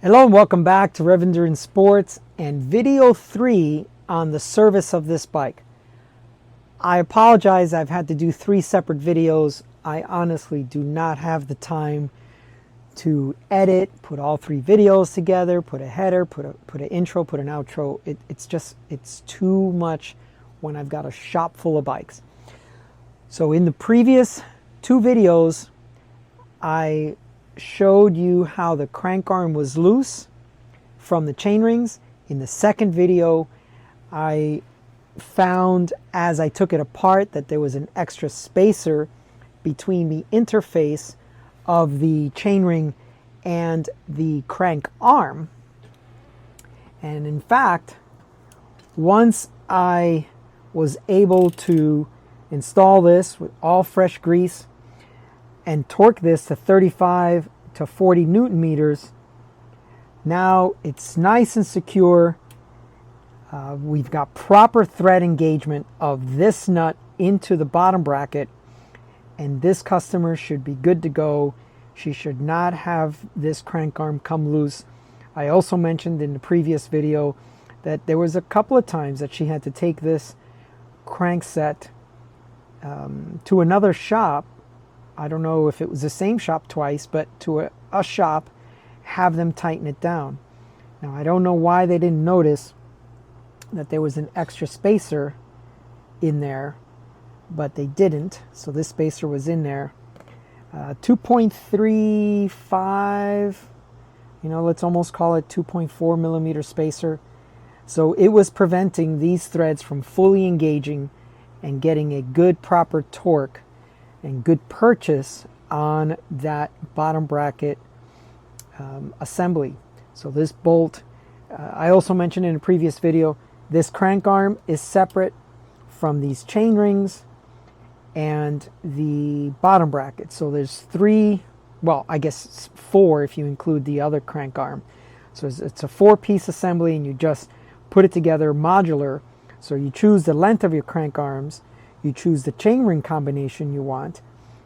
Hello and welcome back to Rev Endurance Sports and video 3 on the service of this bike. I apologize, I've had to do 3 separate videos. I honestly do not have the time to edit, put all 3 videos together, put a header, put an intro, put an outro. It's too much when I've got a shop full of bikes. So in the previous 2 videos, I showed you how the crank arm was loose from the chain rings. In the second video, I found as I took it apart that there was an extra spacer between the interface of the chainring and the crank arm. And in fact, once I was able to install this with all fresh grease and torque this to 35 to 40 Newton meters, now it's nice and secure. We've got proper thread engagement of this nut into the bottom bracket, and this customer should be good to go. She should not have this crank arm come loose. I also mentioned in the previous video that there was a couple of times that she had to take this crankset to another shop. I don't know if it was the same shop twice, but to a shop, have them tighten it down. Now, I don't know why they didn't notice that there was an extra spacer in there, but they didn't. So this spacer was in there. 2.35, let's almost call it 2.4 millimeter spacer. So it was preventing these threads from fully engaging and getting a good proper torque and good purchase on that bottom bracket assembly. So this bolt, I also mentioned in a previous video, this crank arm is separate from these chain rings and the bottom bracket. So there's 3, well, I guess 4 if you include the other crank arm. So it's a 4-piece assembly, and you just put it together modular. So you choose the length of your crank arms, you choose the chain ring combination you want,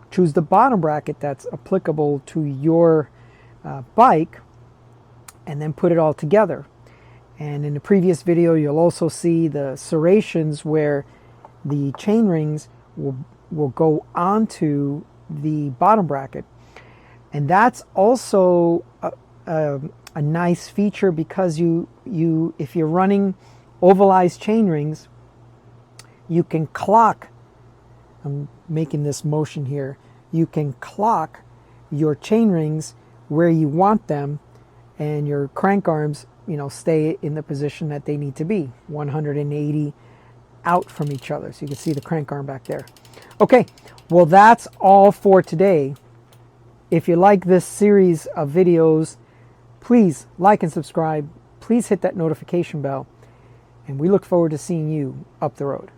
choose the bottom bracket that's applicable to your bike, and then put it all together. And in the previous video, you'll also see the serrations where the chain rings will go onto the bottom bracket. And that's also a nice feature, because if you're running ovalized chain rings, you can clock, I'm making this motion here, you can clock your chain rings where you want them, and your crank arms, stay in the position that they need to be, 180 out from each other. So you can see the crank arm back there. Okay, well, that's all for today. If you like this series of videos, please like and subscribe. Please hit that notification bell, and we look forward to seeing you up the road.